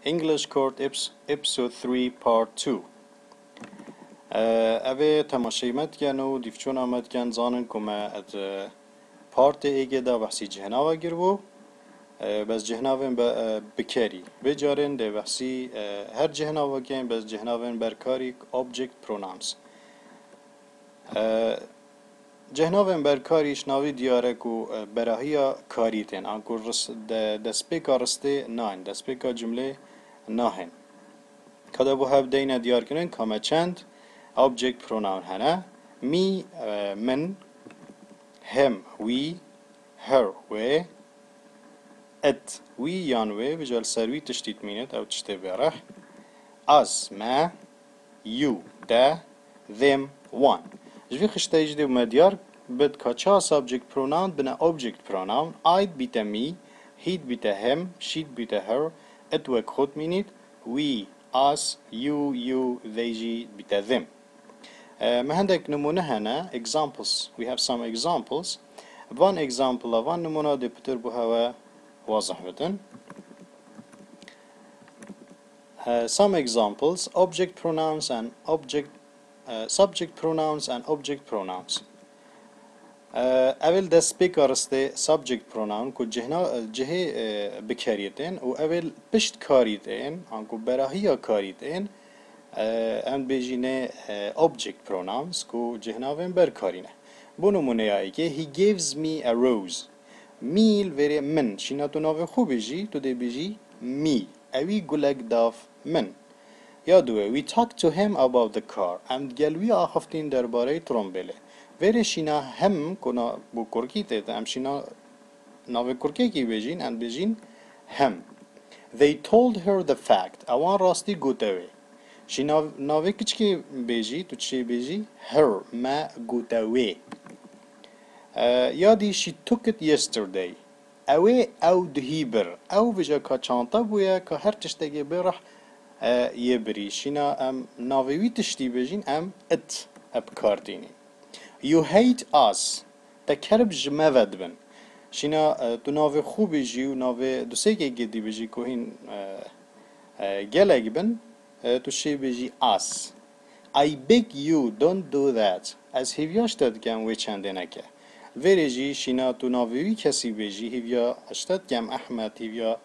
English Court Episode 3 Part 2 اوه تماشای مدکن و دیفچون آمدکن زانن کمه ات پارت ایگه دا بحثی جهناوه گرو بس جهناوین بکری به جارن ده بحثی هر جهناوه کن بس جهناوین برکاری object pronouns جهناوین برکاریش ناوی دیاره کو براهیا کاریتن آنکو دسپیکا رسته ناین دسپیکا جمله ناهن کدا بو هف دینا دیار کنن کامه چند object pronoun هنه می من هم وی her و ات وی یان و بجال سروی تشتیت مینت او تشتی بیاره از ما یو ده them one جوی خشته اجده و مدیار بد کچا subject pronoun بنا object pronoun اید بیتا می هید بیتا هم شید بیتا her ات وک خود مینید we us you they جی بیتا them ما هندك نمونه هنا examples we have some examples one example one نمونه دي بتر بهوا واضح بدن some examples object pronouns and object subject pronouns and object pronouns اول دست بکارسته subject pronoun کو جهه بکاریتن و اول پشت کاریتن آنکو براهیا کاریتن ام بجینه object pronouns کو جهناوین برکارینه بو نمونه هایی که he gives me a rose میل وری من شینا تو ناوی خوب بجی تو دی بجی می اوی گلک داف من یادوه we talked to him about the car ام گلوی آخفتین درباره ترومبله وری شینا هم کنا بو کرکی تیتا ام شینا ناوی کرکی کی بجین ام بجین هم they told her the fact اوان راستی گوتوه شی ناوی کچکی بیجی تو چی بیجی her ما گوتوه یادی she took it yesterday او دهی بر او بجا که چانتا بویا که هر تشتگی برح یه بری شینا ام ناوی تشتی بیجین ام ات اب کارتینی you hate us تکرب جمع ودبن شینا تو ناوی خوب بیجی و ناوی دوسته که گدی بیجی که هین گلگ بن تو شی بیجی us I beg you don't do that از هیویاش داد گم وی چنده نکه وری جی شینا تو ناویوی کسی بیجی هیویا اشتاد گم احمد هیویا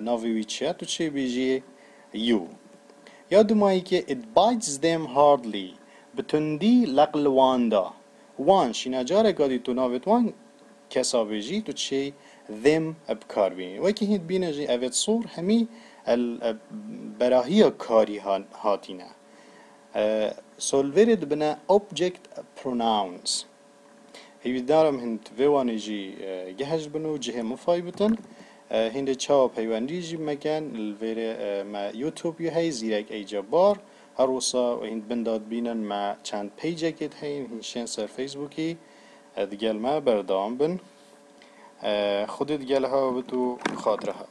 ناویوی چیه تو چی بیجی you یادمایی که it bites them hardly بتندی لقل واندا وان شینا جاره گادی تو ناویت وان کسا بیجی تو چی them ابکار بینی وکی هید بینه جی اوید صور همی براهی کاری هاتینه سولورید بنا object pronouns هیوی دارم هند ویوانی جی گهج بنو جه مفای بتن هنده چاو پیوندی جی مکن الویر ما یوتیوب یو هی زیرک ای جبار هر وصا هند بنداد بینن ما چند پیجه کت هین هنشین سر فیسبوکی دگل ما بردام بن خودت گل ها بتو خاطرها